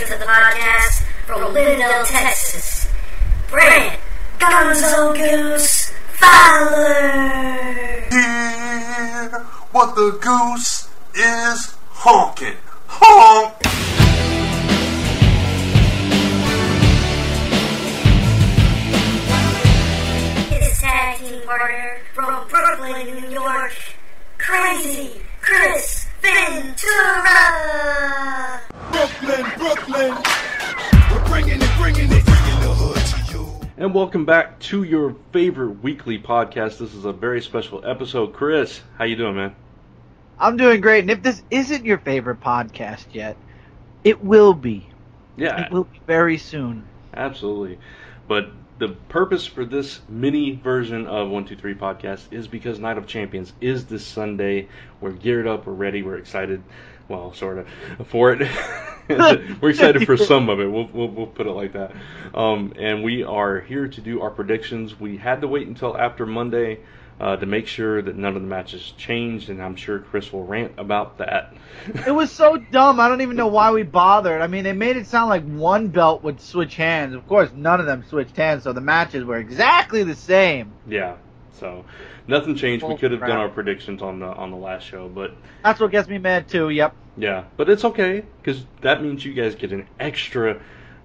to the podcast from Lindell, Texas. Brent Gonzo Goose Fowler. Hear what the goose is honking. Honk! His tag team partner from Brooklyn, New York, Crazy Chris Ventura. Brooklyn, we're bringing it, bringing the hood to you. And welcome back to your favorite weekly podcast. This is a very special episode. Chris, how you doing, man? I'm doing great, and if this isn't your favorite podcast yet, it will be. Yeah. It will be very soon. Absolutely. But the purpose for this mini version of 123 podcast is because Night of Champions is this Sunday. We're geared up, we're ready, we're excited. Well, sort of, for it. We're excited for some of it. We'll put it like that. And we are here to do our predictions. We had to wait until after Monday to make sure that none of the matches changed, and I'm sure Chris will rant about that. It was so dumb. I don't even know why we bothered. I mean, they made it sound like one belt would switch hands. Of course, none of them switched hands, so the matches were exactly the same. Yeah. So nothing changed. We could have crap. done our predictions on the last show, but That's what gets me mad too. Yep. yeah, but it's okay because that means you guys get an extra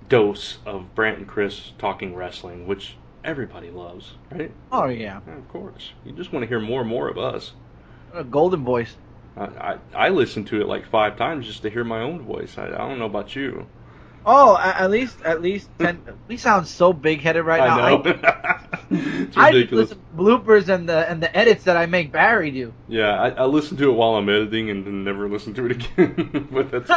dose of Brant and Chris talking wrestling, which everybody loves, right? Oh yeah. Yeah, of course. You just want to hear more and more of us. Golden voice. I listen to it like 5 times just to hear my own voice. I don't know about you. Oh, at least 10. We sound so big-headed right now. I know. It's I ridiculous. listen to bloopers and the edits that I make Barry do. Yeah, I listen to it while I'm editing and then never listen to it again. But that's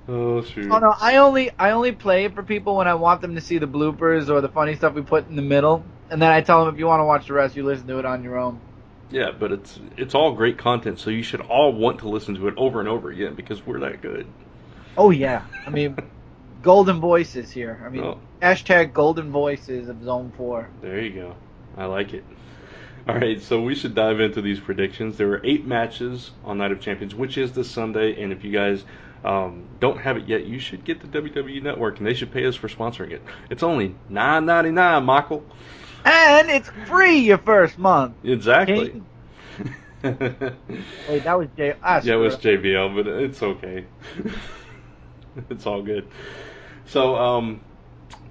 oh shoot. Oh no, I only play it for people when I want them to see the bloopers or the funny stuff we put in the middle, and then I tell them if you want to watch the rest, you listen to it on your own. Yeah, but it's all great content, so you should all want to listen to it over and over again because we're that good. Oh yeah, I mean, golden voices here. I mean, Oh. hashtag golden voices of Zone 4. There you go. I like it. All right, so we should dive into these predictions. There were 8 matches on Night of Champions, which is this Sunday, and if you guys don't have it yet, you should get the WWE Network, and they should pay us for sponsoring it. It's only $9.99, Michael. And it's free your first month. Exactly. Wait, that was J. Yeah, it was JBL, but it's okay. It's all good. So,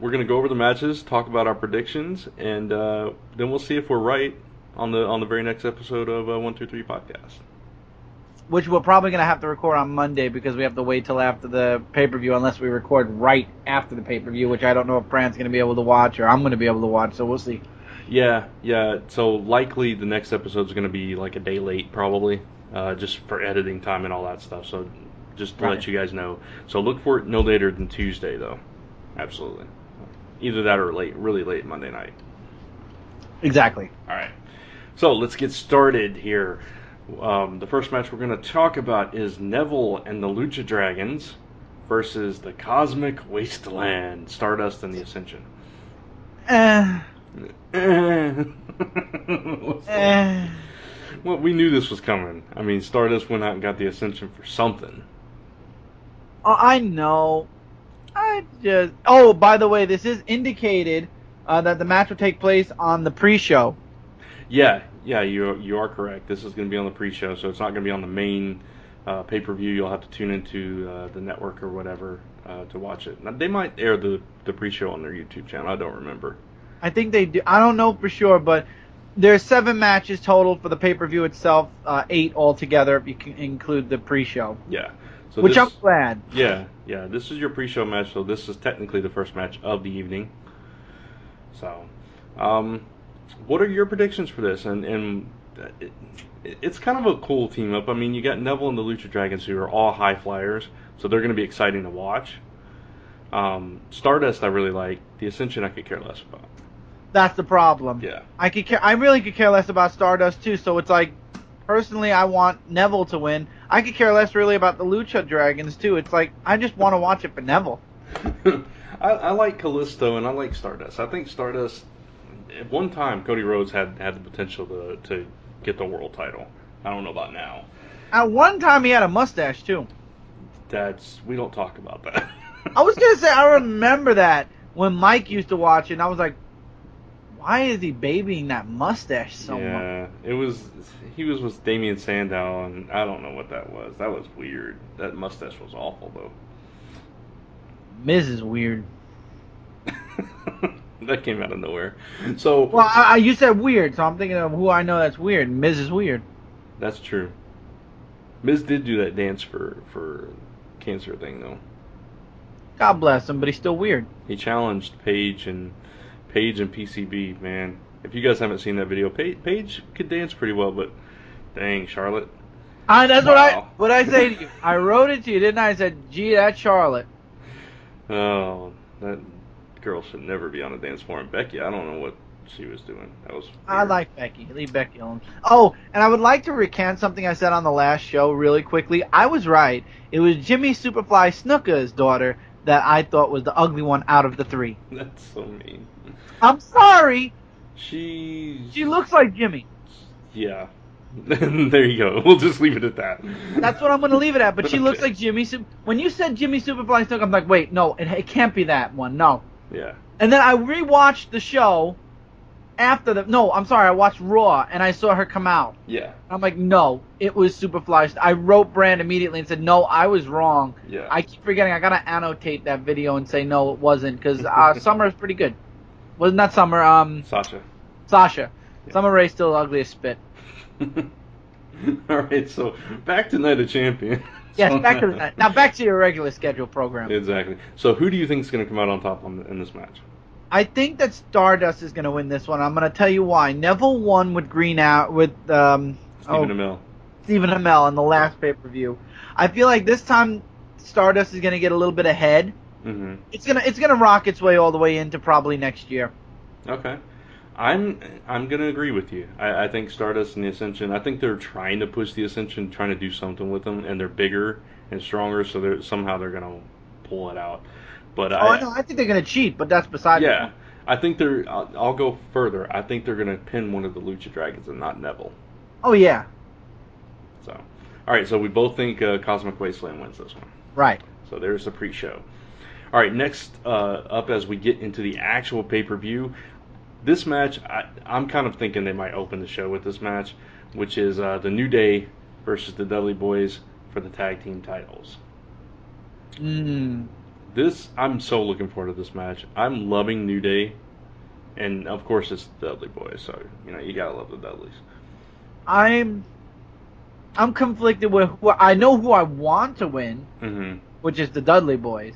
we're going to go over the matches, talk about our predictions, and then we'll see if we're right on the very next episode of 123 Podcast. Which we're probably going to have to record on Monday because we have to wait till after the pay-per-view unless we record right after the pay-per-view, which I don't know if Brand's going to be able to watch or I'm going to be able to watch, so we'll see. Yeah. So likely the next episode is going to be like a day late, probably, just for editing time and all that stuff. So just to let you guys know. So look for it no later than Tuesday, though. Absolutely. Either that or really late Monday night. Exactly. All right. So let's get started here. The first match we're going to talk about is Neville and the Lucha Dragons versus the Cosmic Wasteland, Stardust and the Ascension. Well, we knew this was coming. I mean, Stardust went out and got the Ascension for something. Oh, I know. Oh, by the way, this is indicated that the match will take place on the pre-show. Yeah, you are correct. This is going to be on the pre-show, so it's not going to be on the main pay-per-view. You'll have to tune into the network or whatever to watch it. Now, they might air the pre-show on their YouTube channel. I don't remember. I think they do. I don't know for sure, but there's 7 matches total for the pay-per-view itself, 8 altogether if you can include the pre-show. Yeah. So Which I'm glad. Yeah. This is your pre-show match, so this is technically the first match of the evening. So, what are your predictions for this? And it's kind of a cool team up. I mean, you got Neville and the Lucha Dragons, who are all high flyers, so they're going to be exciting to watch. Stardust I really like. The Ascension I could care less about. That's the problem. Yeah. I really could care less about Stardust too. So it's like, personally, I want Neville to win. I could care less really about the Lucha Dragons too. It's like I just want to watch it for Neville. I like Kalisto and I like Stardust. I think Stardust, at one time, Cody Rhodes had the potential to get the world title. I don't know about now. At one time, he had a mustache too. We don't talk about that. I was going to say, I remember that when Mike used to watch it, and I was like, why is he babying that mustache so much? Yeah, he was with Damian Sandow, and I don't know what that was. That was weird. That mustache was awful, though. Miz is weird. That came out of nowhere. So, well, you said weird, so I'm thinking of who I know that's weird. Miz is weird. That's true. Miz did do that dance for cancer thing, though. God bless him, but he's still weird. He challenged Paige and PCB, man. If you guys haven't seen that video, Paige could dance pretty well, but dang, Charlotte. That's wow. what I say to you. I wrote it to you, didn't I? I said, gee, that's Charlotte. Oh, that girl should never be on a dance floor. And Becky, I don't know what she was doing. That was weird. I like Becky. Leave Becky alone. Oh, and I would like to recant something I said on the last show really quickly. I was right. It was Jimmy Superfly Snuka's daughter that I thought was the ugly one out of the three. That's so mean. I'm sorry. She looks like Jimmy. Yeah. There you go. We'll just leave it at that. That's what I'm going to leave it at. But she looks like Jimmy. When you said Jimmy Superfly Snuka, I'm like, wait, no, it can't be that one. No. Yeah. And then I rewatched the show after the. No, I'm sorry. I watched Raw and I saw her come out. Yeah. I'm like, no, it was Superfly. I wrote Brand immediately and said, no, I was wrong. Yeah. I keep forgetting. I got to annotate that video and say, no, it wasn't. Because Summer is pretty good. Wasn't that Summer? Sasha. Yeah. Summer Rae's still ugly as spit. Alright, so back to Night of Champions. Yes, back to the night. Now back to your regular schedule program. Exactly. So who do you think is going to come out on top in this match? I think that Stardust is going to win this one. I'm going to tell you why. Neville won with Stephen Amell. Stephen Amell in the last pay-per-view. I feel like this time Stardust is going to get a little bit ahead. Mm-hmm. It's gonna rock its way all the way into probably next year. Okay. I'm gonna agree with you. I think Stardust and the Ascension. I think they're trying to push the Ascension, trying to do something with them, and they're bigger and stronger, so they're gonna pull it out. But I think they're gonna cheat, but that's beside the point. Yeah, I think they're. I'll go further. I think they're gonna pin one of the Lucha Dragons and not Neville. Oh yeah. So, all right. So we both think Cosmic Wasteland wins this one. Right. So there's the pre-show. All right. Next up, as we get into the actual pay-per-view. This match, I'm kind of thinking they might open the show with this match, which is the New Day versus the Dudley Boyz for the tag team titles. I'm so looking forward to this match. I'm loving New Day, and of course it's the Dudley Boyz, so you gotta love the Dudleys. I'm conflicted with I know who I want to win, which is the Dudley Boyz.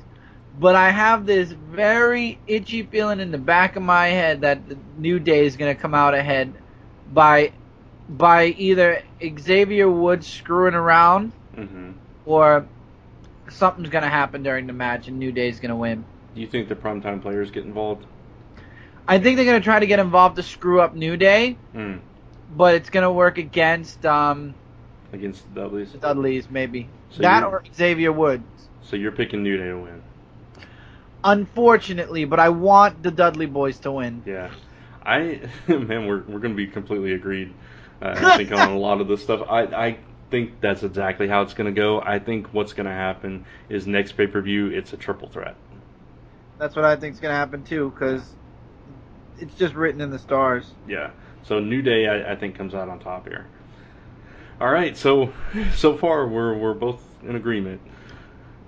But I have this very itchy feeling in the back of my head that the New Day is going to come out ahead by either Xavier Woods screwing around or something's going to happen during the match and New Day is going to win. Do you think the primetime players get involved? I think they're going to try to get involved to screw up New Day, but it's going to work against the Dudleys? The Dudleys, maybe. So that or Xavier Woods. So you're picking New Day to win? Unfortunately, but I want the Dudley Boyz to win. Yeah. We're going to be completely agreed, I think, on a lot of this stuff. I think that's exactly how it's going to go. I think what's going to happen is next pay-per-view, it's a triple threat. That's what I think is going to happen, too, because it's just written in the stars. Yeah. So New Day, I think, comes out on top here. All right, so far we're both in agreement.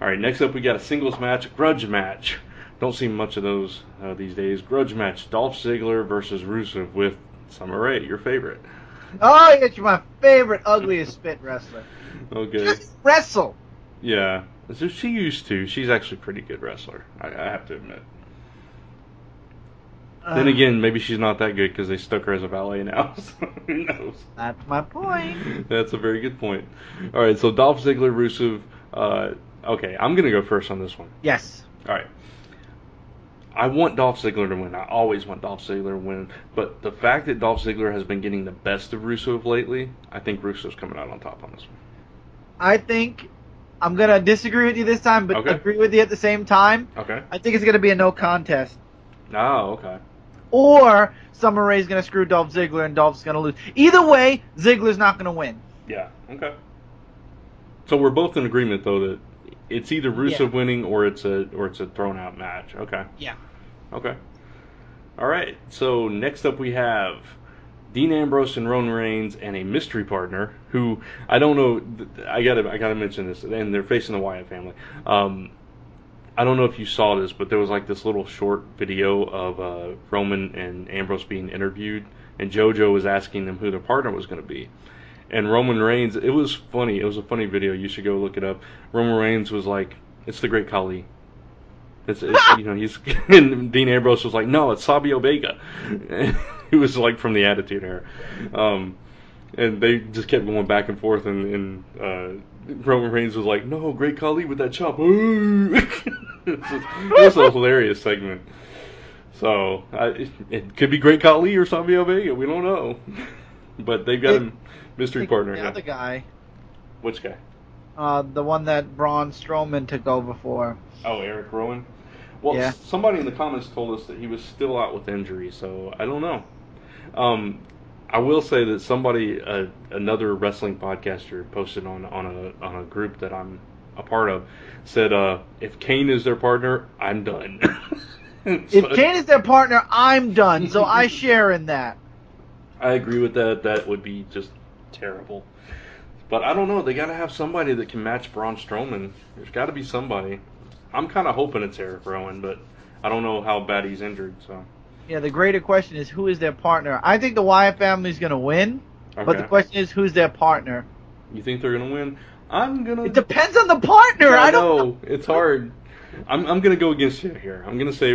All right, next up we got a singles match, grudge match. Don't see much of those these days. Grudge match, Dolph Ziggler versus Rusev with Summer Rae, your favorite. Oh, yes, you're my favorite ugliest spit wrestler. Okay. Just wrestle. Yeah, so she used to. She's actually a pretty good wrestler, I have to admit. Then again, maybe she's not that good because they stuck her as a valet now. So who knows? That's my point. That's a very good point. All right, so Dolph Ziggler, Rusev. Okay, I'm going to go first on this one. Yes. All right. I want Dolph Ziggler to win. I always want Dolph Ziggler to win. But the fact that Dolph Ziggler has been getting the best of Rusev lately, I think Rusev's coming out on top on this one. I think I'm going to disagree with you this time, but agree with you at the same time. Okay. I think it's going to be a no contest. Oh, okay. Or Summer Rae's going to screw Dolph Ziggler and Dolph's going to lose. Either way, Ziggler's not going to win. Yeah, okay. So we're both in agreement, though, that it's either Rusev winning or it's a thrown out match. Okay. Yeah. Okay. All right. So next up we have Dean Ambrose and Roman Reigns and a mystery partner who I don't know. I gotta mention this, and they're facing the Wyatt family. I don't know if you saw this, but there was like this little short video of Roman and Ambrose being interviewed, and JoJo was asking them who their partner was going to be. And Roman Reigns, it was funny. It was a funny video. You should go look it up. Roman Reigns was like, "It's the Great Khali." It's he's and Dean Ambrose was like, "No, it's Sabio Vega." He was like from the Attitude Era. And they just kept going back and forth, and Roman Reigns was like, "No, Great Khali with that chop." It was a hilarious segment. So it could be Great Khali or Savio Vega. We don't know, but they've got a mystery partner. The other guy. Which guy? The one that Braun Strowman took over for. Oh, Eric Rowan. Well, yeah. Somebody in the comments told us that he was still out with injury, so I don't know. I will say that somebody, another wrestling podcaster, posted on a group that I'm a part of, said, if Kane is their partner, I'm done. If Kane is their partner, I'm done. So I share in that. I agree with that. That would be just terrible. But I don't know. They got to have somebody that can match Braun Strowman. There's got to be somebody. I'm kind of hoping it's Eric Rowan, but I don't know how bad he's injured. So. Yeah, the greater question is who is their partner. I think the Wyatt family is going to win, but the question is who's their partner. You think they're going to win? It depends on the partner. I don't know. It's hard. I'm going to go against you here. I'm going to say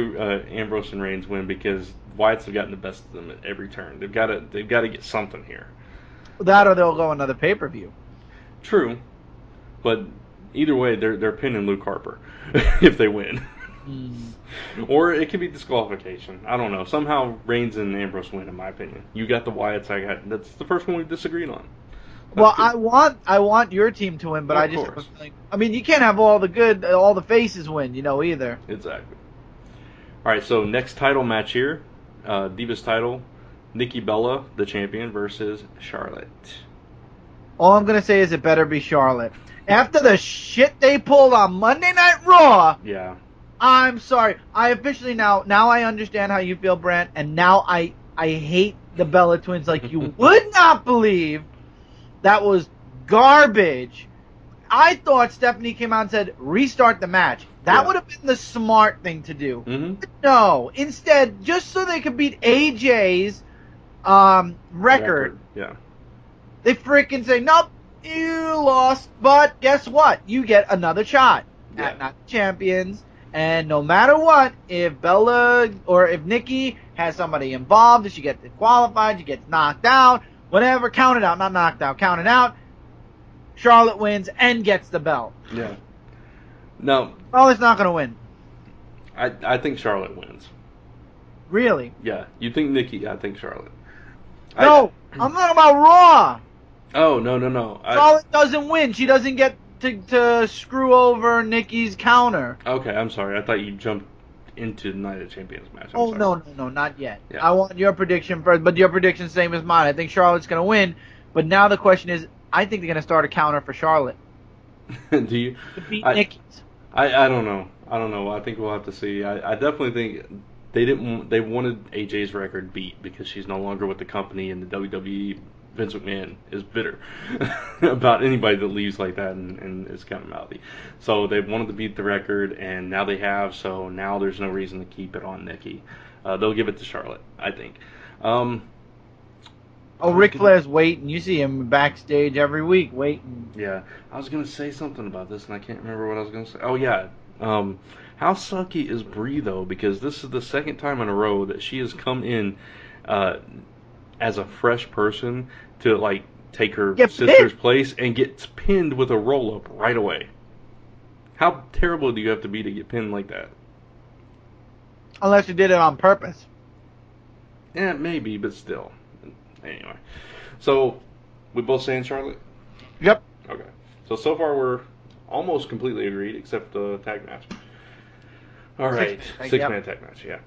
Ambrose and Reigns win because Wyatts have gotten the best of them at every turn. They've got to get something here. That or they'll go another pay-per-view. True, but either way, they're pinning Luke Harper if they win. Or it could be disqualification. I don't know. Somehow Reigns and Ambrose win, in my opinion. You got the Wyatts. I got. That's the first one we disagreed on. Well, I want your team to win, but I just think, I mean, you can't have all the faces win, either. Exactly. All right, so next title match here, Divas title, Nikki Bella, the champion, versus Charlotte. All I'm gonna say is it better be Charlotte. After the shit they pulled on Monday Night Raw. Yeah. I'm sorry. I officially now I understand how you feel, Brant, and now I hate the Bella twins like you would not believe. That was garbage. I thought Stephanie came out and said, restart the match. That would have been the smart thing to do. Mm-hmm. But no. Instead, just so they could beat AJ's record. Yeah. They freaking say, nope, you lost. But guess what? You get another shot at not champions. And no matter what, if Bella or if Nikki has somebody involved, if she gets disqualified, she gets knocked out, whatever, count it out, not knocked out, count it out. Charlotte wins and gets the belt. Yeah. No. Charlotte's not going to win. I think Charlotte wins. Really? Yeah. You think Nikki, I think Charlotte. No, I'm talking about Raw. Oh, no. Charlotte doesn't win. She doesn't get to screw over Nikki's counter. Okay, I'm sorry. I thought you jumped into the Night of Champions match. No, not yet. Yeah. I want your prediction first, but your prediction's the same as mine. I think Charlotte's going to win, but now the question is, I think they're going to start a counter for Charlotte. Do you? To beat Nikki's. I don't know. I think we'll have to see. I definitely think they wanted AJ's record beat because she's no longer with the company, and the WWE, Vince McMahon, is bitter about anybody that leaves like that and is kind of mouthy. So they wanted to beat the record, and now they have, so now there's no reason to keep it on Nikki. They'll give it to Charlotte, I think. Ric Flair's waiting. You see him backstage every week waiting. Yeah. I was going to say something about this, and I can't remember what I was going to say. Oh, yeah. How sucky is Brie, though? Because this is the second time in a row that she has come in as a fresh person to, like, take her sister's place and gets pinned with a roll-up right away. How terrible do you have to be to get pinned like that? Unless you did it on purpose. Yeah, maybe, but still. Anyway. So, we both saying Charlotte? Yep. Okay. So far we're almost completely agreed, except the tag match. All right. Six-man tag match, yeah.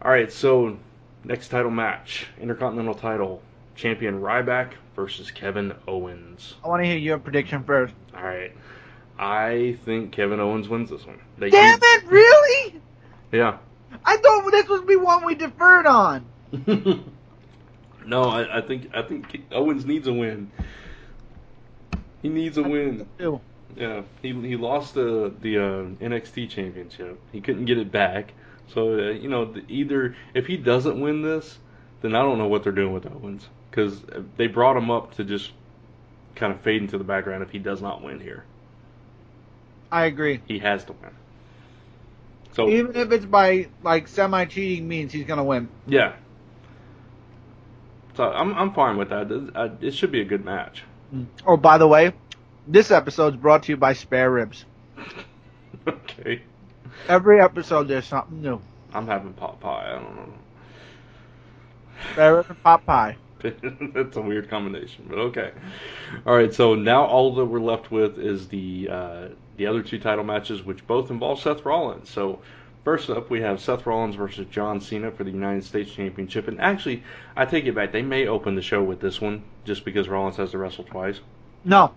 All right, so next title match. Intercontinental title. Champion Ryback versus Kevin Owens. I want to hear your prediction first. All right. I think Kevin Owens wins this one. Damn it, really? Yeah. I thought this would be one we deferred on. No, I think Owens needs a win. He needs a win. Too. Yeah, he lost the NXT championship. He couldn't get it back. So either if he doesn't win this, then I don't know what they're doing with Owens, because they brought him up to just kind of fade into the background if he does not win here. I agree. He has to win. So even if it's by like semi-cheating means, he's gonna win. Yeah. So I'm fine with that. It should be a good match. Oh, by the way, this episode's brought to you by Spare Ribs. Okay. Every episode there's something new. I'm having pot pie. I don't know. Spare Ribs and pot pie. That's a weird combination, but okay. All right, so now all that we're left with is the other two title matches, which both involve Seth Rollins. So first up, we have Seth Rollins versus John Cena for the United States Championship. And actually, I take it back. They may open the show with this one just because Rollins has to wrestle twice. No,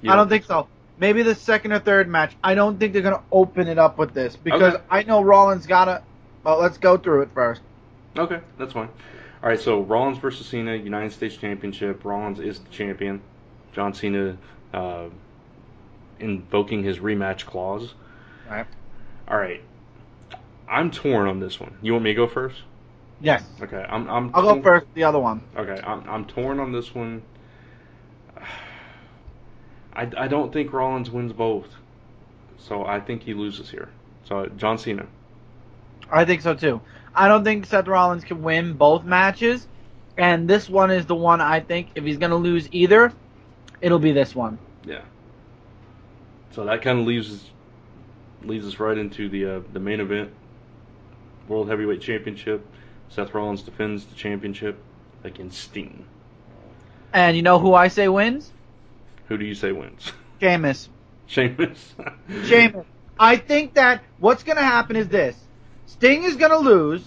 I don't think so. Maybe the second or third match. I don't think they're going to open it up with this because I know Rollins got to... Well, let's go through it first. Okay, that's fine. All right, so Rollins versus Cena, United States Championship. Rollins is the champion. John Cena invoking his rematch clause. All right. I'm torn on this one. You want me to go first? Yes. Okay, I'll go first. The other one. Okay, I'm torn on this one. I don't think Rollins wins both, so I think he loses here. So John Cena. I think so too. I don't think Seth Rollins can win both matches, and this one is the one I think if he's going to lose either, it'll be this one. Yeah. So that kind of leads us right into the main event, World Heavyweight Championship. Seth Rollins defends the championship against Sting. And you know who I say wins? Who do you say wins? Sheamus. Sheamus. Sheamus. I think that what's going to happen is this. Sting is going to lose.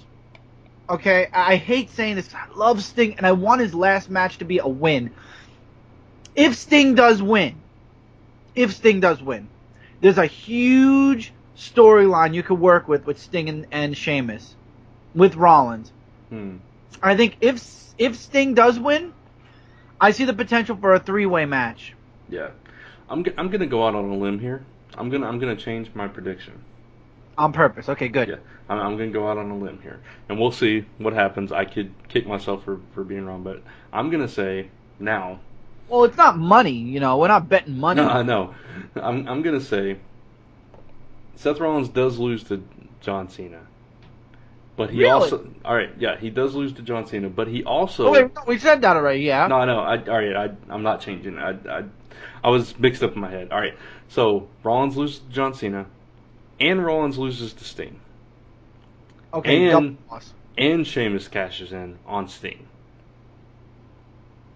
Okay? I hate saying this. I love Sting, and I want his last match to be a win. If Sting does win, there's a huge storyline you could work with Sting and Sheamus, with Rollins. I think if Sting does win, I see the potential for a three-way match. Yeah, I'm gonna go out on a limb here. I'm gonna change my prediction. On purpose. Okay, good. Yeah, I'm gonna go out on a limb here, and we'll see what happens. I could kick myself for being wrong, but I'm gonna say now. Well, it's not money, we're not betting money. No, I know. I'm gonna say Seth Rollins does lose to John Cena, but he also he does lose to John Cena, but he also. Oh, wait, no, we said that already. Yeah. No, I know. I'm not changing. I was mixed up in my head. All right, so Rollins loses to John Cena, and Rollins loses to Sting. Okay. And Sheamus cashes in on Sting.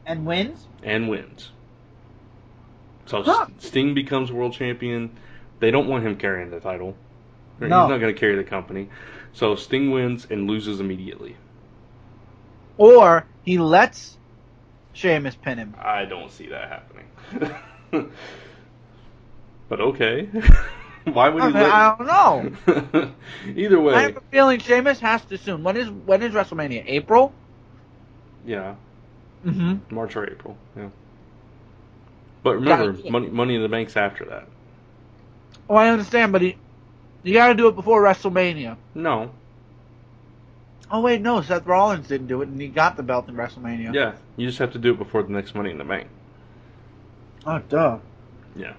And wins? And wins. So Sting becomes world champion. They don't want him carrying the title. No. He's not going to carry the company. So Sting wins and loses immediately. Or he lets Sheamus pin him. I don't see that happening. But okay. Why would he I don't know. Either way. I have a feeling Sheamus has to soon. When is WrestleMania? April? Yeah. Mm-hmm. March or April, yeah. But remember, Money in the Bank's after that. Oh, I understand, but you got to do it before WrestleMania. No. Oh, wait, no. Seth Rollins didn't do it, and he got the belt in WrestleMania. Yeah, you just have to do it before the next Money in the Bank. Oh, duh. Yeah.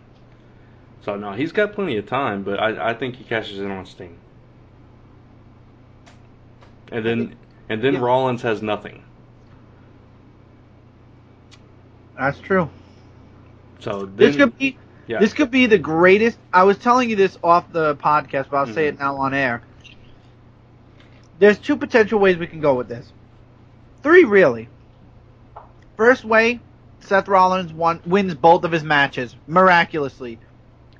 So, no, he's got plenty of time, but I think he cashes in on Sting. And then Rollins has nothing. That's true. So then, this could be the greatest. I was telling you this off the podcast, but I'll say it now on air. There's two potential ways we can go with this. Three, really. First way, Seth Rollins wins both of his matches miraculously.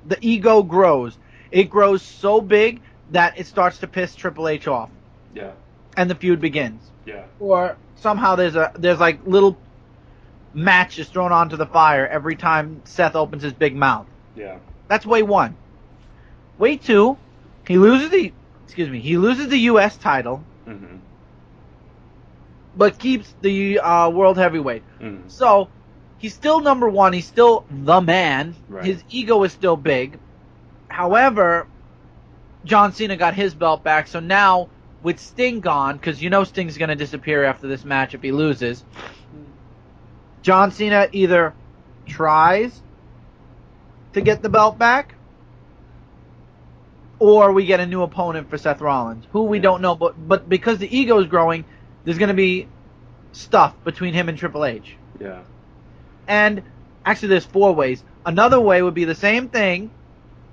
The ego grows. It grows so big that it starts to piss Triple H off. Yeah. And the feud begins. Yeah. Or somehow there's like little matches thrown onto the fire every time Seth opens his big mouth. Yeah. That's way one. Way two, he loses the U.S. title, but keeps the world heavyweight. So he's still number one. He's still the man. Right. His ego is still big. However, John Cena got his belt back. So now with Sting gone, because you know Sting's going to disappear after this match if he loses, John Cena either tries to get the belt back, or we get a new opponent for Seth Rollins, who we don't know. But because the ego is growing, there's going to be stuff between him and Triple H. Yeah. And actually, there's four ways. Another way would be the same thing,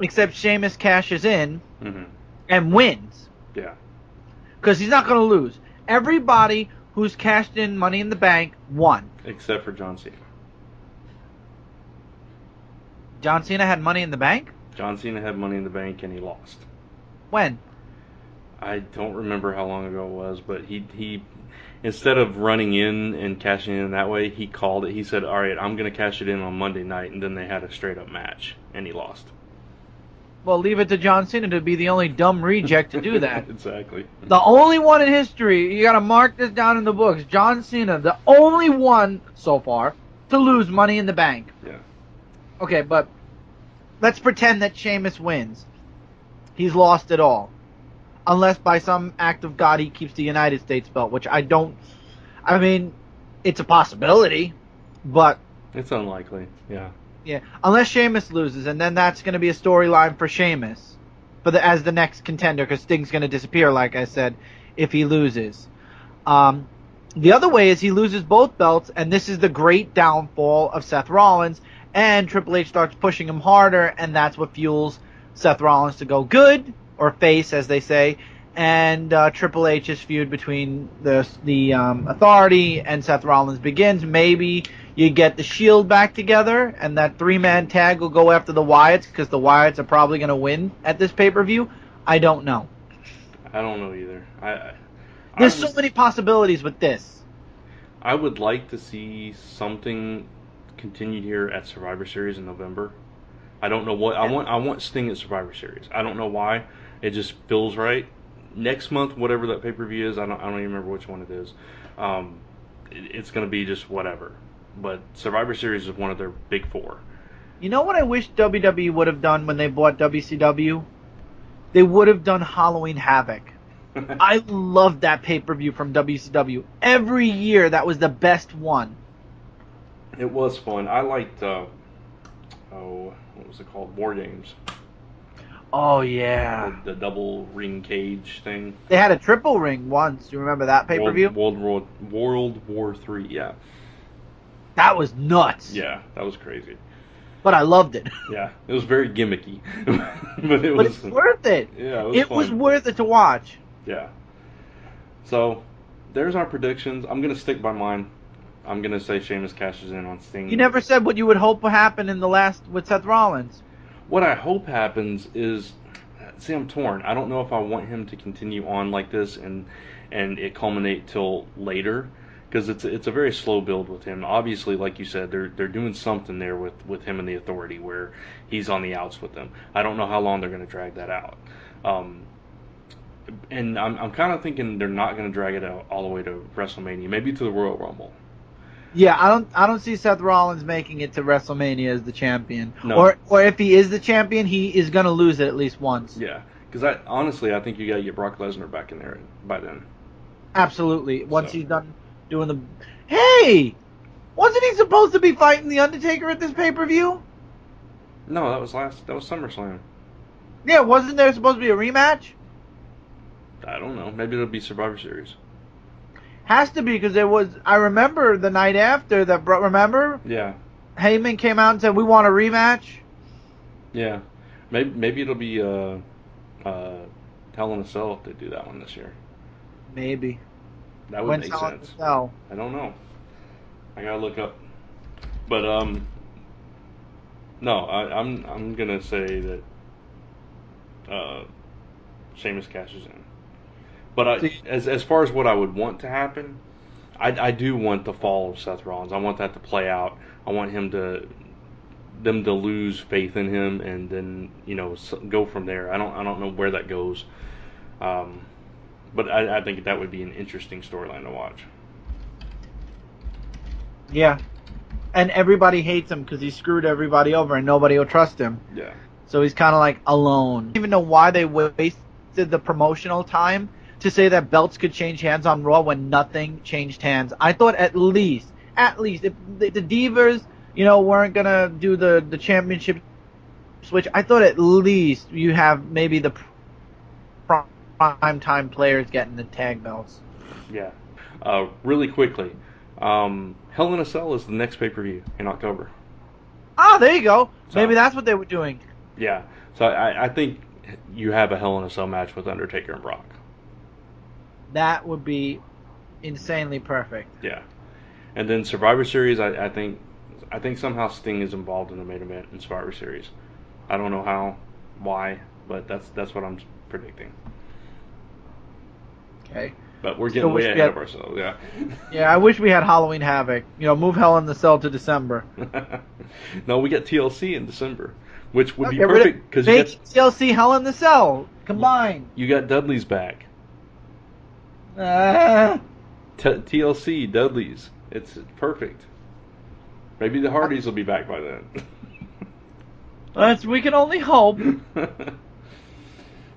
except Sheamus cashes in and wins. Yeah. Because he's not going to lose. Everybody who's cashed in Money in the Bank won. Except for John Cena. John Cena had Money in the Bank? John Cena had Money in the Bank and he lost. When? I don't remember how long ago it was, but he instead of running in and cashing in that way, he called it. He said, all right, I'm going to cash it in on Monday night, and then they had a straight-up match, and he lost. Well, leave it to John Cena to be the only dumb reject to do that. Exactly. The only one in history, you got to mark this down in the books, John Cena, the only one so far to lose Money in the Bank. Yeah. Okay, but let's pretend that Sheamus wins. He's lost it all. Unless by some act of God he keeps the United States belt, which I don't... I mean, it's a possibility, but... It's unlikely, yeah. Yeah, unless Sheamus loses, and then that's going to be a storyline for Sheamus as the next contender, because Sting's going to disappear, like I said, if he loses. The other way is he loses both belts, and this is the great downfall of Seth Rollins, and Triple H starts pushing him harder, and that's what fuels Seth Rollins to go good, or face, as they say, and Triple H's feud between the Authority and Seth Rollins begins. Maybe you get the Shield back together, and that three-man tag will go after the Wyatts, because the Wyatts are probably going to win at this pay-per-view. I don't know. I don't know either. There's so many possibilities with this. I would like to see something continued here at Survivor Series in November. I don't know what I want Sting at Survivor Series. I don't know why. It just feels right. Next month, whatever that pay-per-view is, I don't even remember which one it is. It's going to be just whatever. But Survivor Series is one of their big four. You know what I wish WWE would have done when they bought WCW? They would have done Halloween Havoc. I loved that pay-per-view from WCW. Every year, that was the best one. It was fun. I liked, what was it called? War Games. Oh, yeah. The double ring cage thing. They had a triple ring once. Do you remember that pay-per-view? World War III, yeah. That was nuts. Yeah, that was crazy. But I loved it. Yeah, it was very gimmicky. but it's worth it. Yeah, it was worth it to watch. Yeah. So, there's our predictions. I'm going to stick by mine. I'm going to say Sheamus cashes in on Sting. You never said what you would hope would happen in the last with Seth Rollins. What I hope happens is, see, I'm torn. I don't know if I want him to continue on like this and it culminate till later, because it's a very slow build with him. Obviously, like you said, they're doing something there with him and the Authority where he's on the outs with them. I don't know how long they're going to drag that out. And I'm kind of thinking they're not going to drag it out all the way to WrestleMania, maybe to the Royal Rumble. Yeah, I don't see Seth Rollins making it to WrestleMania as the champion. No. Or if he is the champion, he is going to lose it at least once. Yeah, because honestly, I think you got to get Brock Lesnar back in there by then. Absolutely. Once he's done doing the... Hey! Wasn't he supposed to be fighting The Undertaker at this pay-per-view? No, that was SummerSlam. Yeah, wasn't there supposed to be a rematch? I don't know. Maybe it'll be Survivor Series. Has to be, because there was... I remember the night after that... Remember? Yeah. Heyman came out and said, we want a rematch. Yeah. Maybe it'll be Hell in a Cell if they do that one this year. Maybe. That would make sense. I don't know. I gotta look up. But no, I'm gonna say that Sheamus cashes in. But as far as what I would want to happen, I do want the fall of Seth Rollins. I want that to play out. I want him to them to lose faith in him, and then go from there. I don't know where that goes, but I think that would be an interesting storyline to watch. Yeah, and everybody hates him because he screwed everybody over, and nobody will trust him. Yeah. So he's kind of like alone. I don't even know why they wasted the promotional time to say that belts could change hands on Raw when nothing changed hands. I thought at least if the Divas, weren't gonna do the championship switch, I thought at least you have maybe the prime time players getting the tag belts. Yeah. Really quickly, Hell in a Cell is the next pay-per-view in October. Oh, there you go. So, maybe that's what they were doing. Yeah. So I think you have a Hell in a Cell match with Undertaker and Brock. That would be insanely perfect. Yeah. And then Survivor Series, I think somehow Sting is involved in the main event in Survivor Series. I don't know how, why, but that's what I'm predicting. Okay. But we're getting way ahead of ourselves, yeah. Yeah, I wish we had Halloween Havoc. Move Hell in the Cell to December. No, we got TLC in December, which would be perfect because make TLC Hell in the Cell combined. You got Dudley's back. TLC Dudley's. It's perfect. Maybe the Hardys will be back by then. We can only hope. All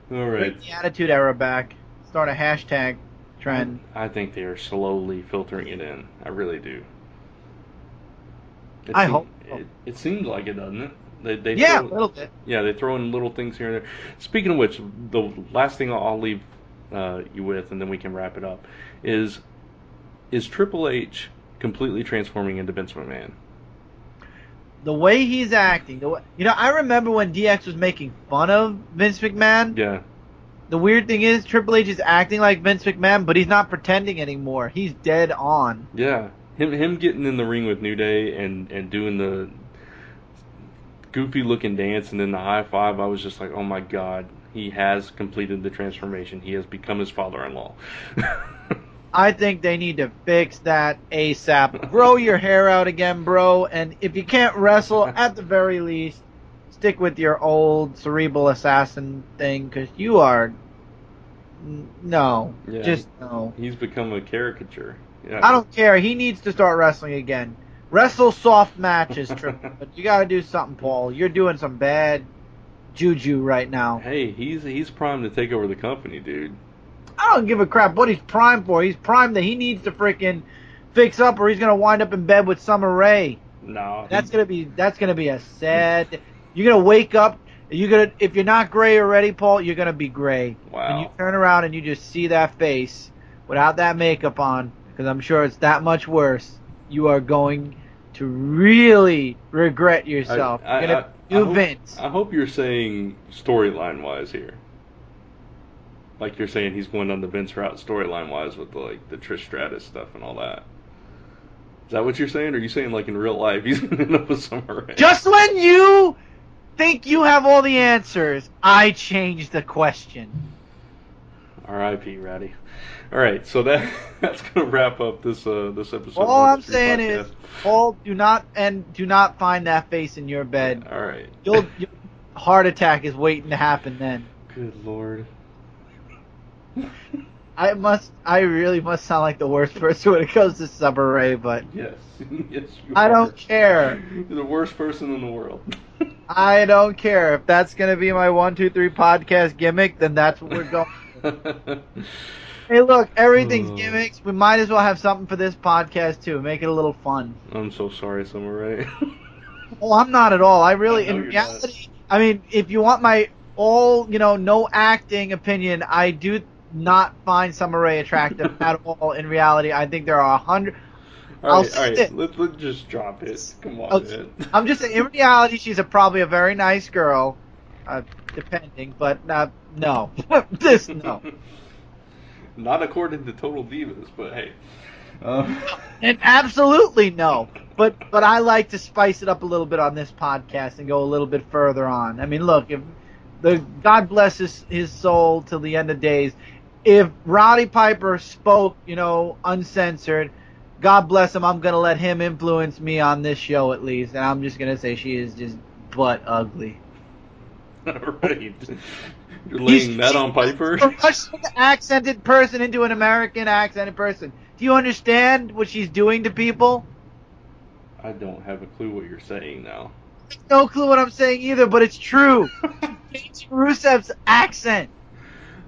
right. Bring the Attitude Era back. Start a hashtag trend. I think they are slowly filtering it in. I really do. I hope so. It seems like it, doesn't it? They a little bit. Yeah, they throw in little things here and there. Speaking of which, the last thing I'll leave you with, and then we can wrap it up, is Triple H completely transforming into Vince McMahon? The way he's acting, I remember when DX was making fun of Vince McMahon. Yeah. The weird thing is Triple H is acting like Vince McMahon, but he's not pretending anymore. He's dead on. Yeah. Him getting in the ring with New Day and doing the goofy looking dance and then the high five, I was just like, oh my god, he has completed the transformation. He has become his father-in-law. I think they need to fix that ASAP. Grow your hair out again, bro. And if you can't wrestle, at the very least, stick with your old cerebral assassin thing, because you are... No. Yeah, just no. He's become a caricature. Yeah. I don't care. He needs to start wrestling again. Wrestle soft matches, Triple. But you got to do something, Paul. You're doing some bad juju right now. Hey, he's primed to take over the company, dude. I don't give a crap what he's primed for. He's primed that he needs to freaking fix up, or he's gonna wind up in bed with Summer Rae. No, that's gonna be a sad. You're gonna wake up. If you're not gray already, Paul, you're gonna be gray. Wow. And you turn around and you just see that face without that makeup on, because I'm sure it's that much worse. You are going to really regret yourself. You're gonna do Vince. I hope you're saying storyline wise here. Like you're saying he's going on the Vince route storyline wise with the Trish Stratus stuff and all that. Is that what you're saying? Or are you saying like in real life he's going to end up with Summer Rae? Just when you think you have all the answers, I change the question. R.I.P. Ratty. All right, so that's going to wrap up this episode. All I'm saying is, Paul, do not find that face in your bed. All right. Your heart attack is waiting to happen then. Good Lord. I really must sound like the worst person when it comes to Summer Rae, but yes, you I don't care. You're the worst person in the world. I don't care if that's gonna be my 1, 2, 3 podcast gimmick. Then that's what we're going with. Hey, look, everything's gimmicks. We might as well have something for this podcast too. Make it a little fun. I'm so sorry, Summer Rae. Oh, I'm not at all. I really, in reality, I mean, if you want my no acting opinion, I do not find Summer Rae attractive at all. In reality, I think there are 100. All right. Let's just drop it. Come on, man. I'm just saying, in reality, she's probably a very nice girl, depending. But no, no. Not according to Total Divas, but hey. And absolutely no. But I like to spice it up a little bit on this podcast and go a little bit further on. I mean, look, if God bless his soul till the end of days. If Roddy Piper spoke, uncensored, God bless him. I'm gonna let him influence me on this show at least, and I'm just gonna say she is just butt ugly. All right. You're laying that on Piper? A Russian accented person into an American accented person. Do you understand what she's doing to people? I don't have a clue what you're saying now. No clue what I'm saying either, but it's true. It's Rusev's accent.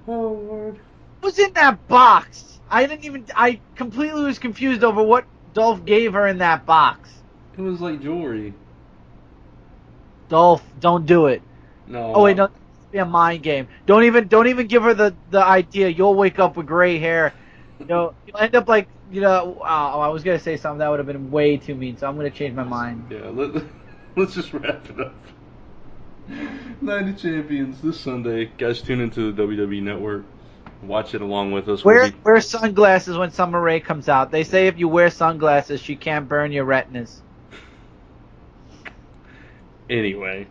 Oh, Lord. What's in that box? I completely was confused over what Dolph gave her in that box. It was like jewelry. Dolph, don't do it. No. Oh wait, no, it's be a mind game. Don't even give her the idea. You'll wake up with gray hair. You'll end up like, I was gonna say something that would have been way too mean, so I'm gonna change my mind. Yeah, let's just wrap it up. Night of Champions this Sunday. Guys, tune into the WWE Network. Watch it along with us. Wear sunglasses when Summer Rae comes out. They say if you wear sunglasses, she can't burn your retinas. Anyway,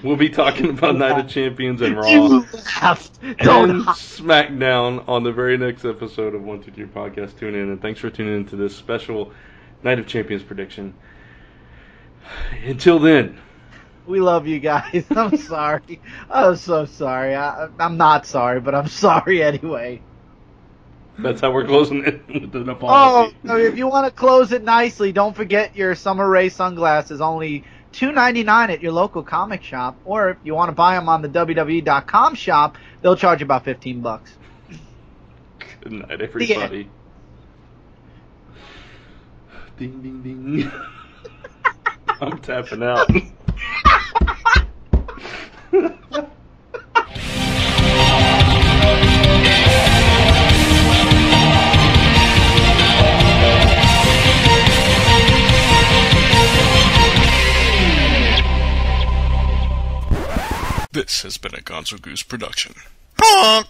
we'll be talking about Night of Champions and Raw You laughed. and Don't. SmackDown on the very next episode of 123 Podcast. Tune in, and thanks for tuning in to this special Night of Champions prediction. Until then. We love you guys. I'm sorry. I'm so sorry. I'm not sorry, but I'm sorry anyway. That's how we're closing it with an apology. Oh, if you want to close it nicely, don't forget your Summer Rae sunglasses. Only $2.99 at your local comic shop. Or if you want to buy them on the WWE.com shop, they'll charge you about $15. Good night, everybody. Ding, ding, ding. I'm tapping out. This has been a Gonzo Goose production. Honk!